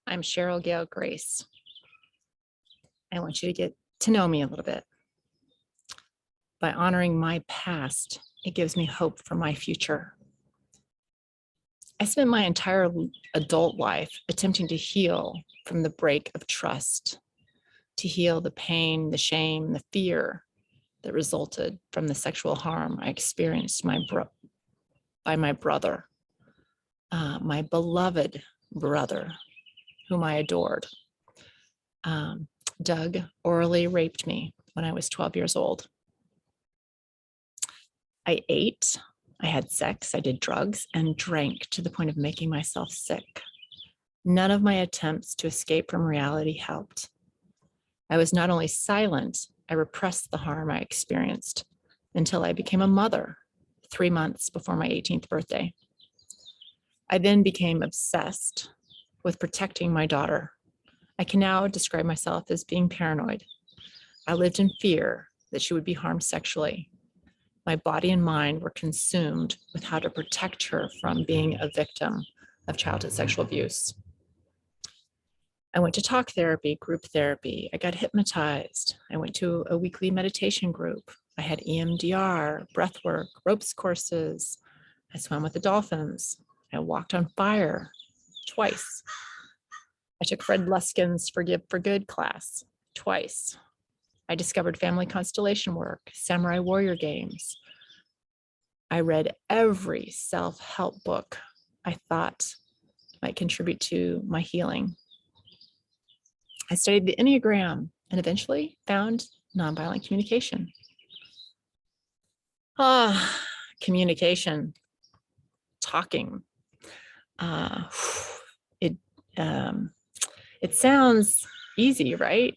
I'm Cheryle Gail Grace. I want you to get to know me a little bit. By honoring my past, it gives me hope for my future. I spent my entire adult life attempting to heal from the break of trust, to heal the pain, the shame, the fear that resulted from the sexual harm I experienced by my brother, my beloved brother, whom I adored. Doug orally raped me when I was 12 years old. I ate, I had sex, I did drugs, and drank to the point of making myself sick. None of my attempts to escape from reality helped. I was not only silent, I repressed the harm I experienced until I became a mother 3 months before my 18th birthday. I then became obsessed with protecting my daughter. I can now describe myself as being paranoid. I lived in fear that she would be harmed sexually. My body and mind were consumed with how to protect her from being a victim of childhood sexual abuse. I went to talk therapy, group therapy. I got hypnotized. I went to a weekly meditation group. I had EMDR, breathwork, ropes courses. I swam with the dolphins. I walked on fire twice. I took Fred Luskin's Forgive for Good class twice. I discovered family constellation work, samurai warrior games. I read every self-help book I thought might contribute to my healing. I studied the Enneagram and eventually found nonviolent communication. Communication, talking. It sounds easy, right?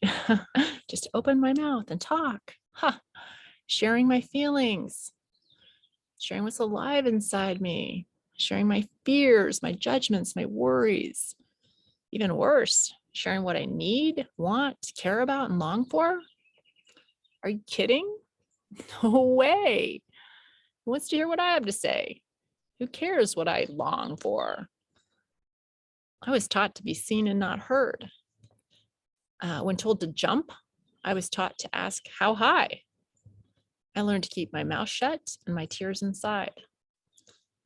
Just open my mouth and talk. Sharing my feelings, sharing what's alive inside me, sharing my fears, my judgments, my worries. Even worse, sharing what I need, want, care about, and long for. Are you kidding? No way. Who wants to hear what I have to say? Who cares what I long for? I was taught to be seen and not heard. When told to jump, I was taught to ask how high. I learned to keep my mouth shut and my tears inside.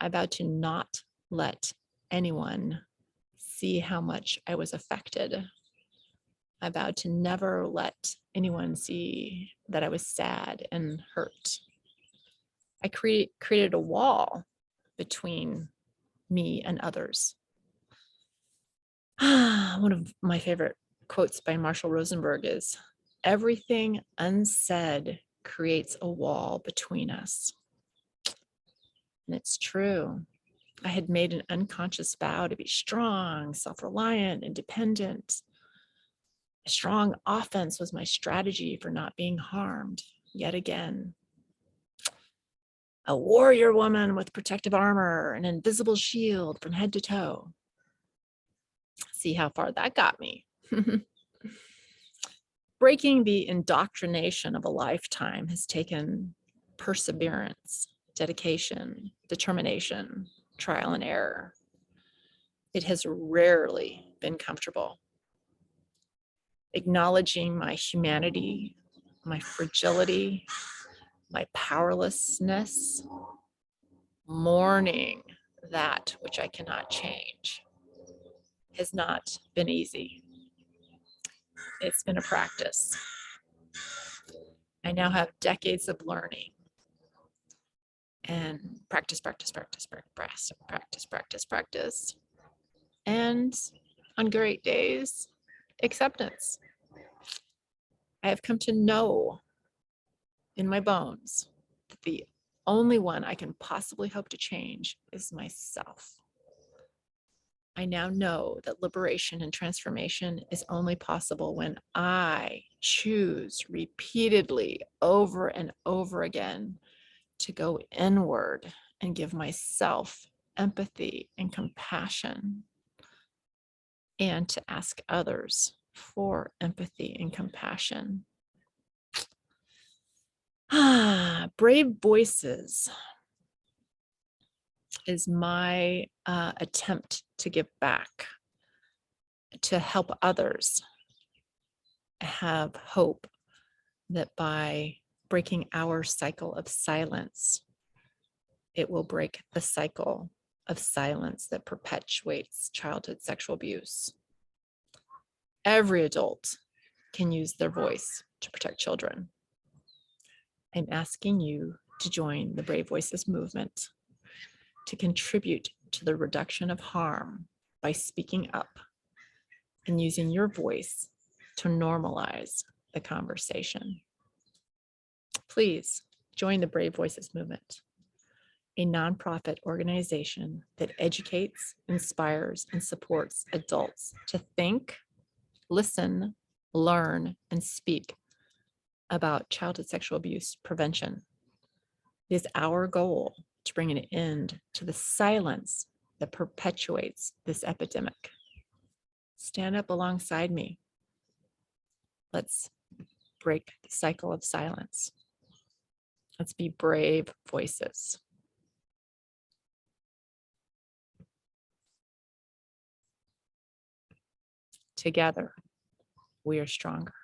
I vowed to not let anyone see how much I was affected. I vowed to never let anyone see that I was sad and hurt. I created a wall between me and others. One of my favorite quotes by Marshall Rosenberg is, "Everything unsaid creates a wall between us." And it's true. I had made an unconscious vow to be strong, self-reliant, independent. A strong offense was my strategy for not being harmed yet again. A warrior woman with protective armor, an invisible shield from head to toe. See how far that got me. Breaking the indoctrination of a lifetime has taken perseverance, dedication, determination, trial and error. It has rarely been comfortable. Acknowledging my humanity, my fragility, my powerlessness, mourning that which I cannot change, has not been easy. It's been a practice. I now have decades of learning and practice. And on great days, acceptance. I have come to know in my bones that the only one I can possibly hope to change is myself. I now know that liberation and transformation is only possible when I choose repeatedly over and over again to go inward and give myself empathy and compassion, and to ask others for empathy and compassion. Brave Voices is my attempt to give back. to help others have hope that by breaking our cycle of silence, it will break the cycle of silence that perpetuates childhood sexual abuse. Every adult can use their voice to protect children. I'm asking you to join the Brave Voices movement to contribute to the reduction of harm by speaking up and using your voice to normalize the conversation. Please join the Brave Voices movement, a nonprofit organization that educates, inspires, and supports adults to think, listen, learn, and speak about childhood sexual abuse prevention. It is our goal to bring an end to the silence that perpetuates this epidemic. Stand up alongside me. Let's break the cycle of silence. Let's be brave voices. Together, we are stronger.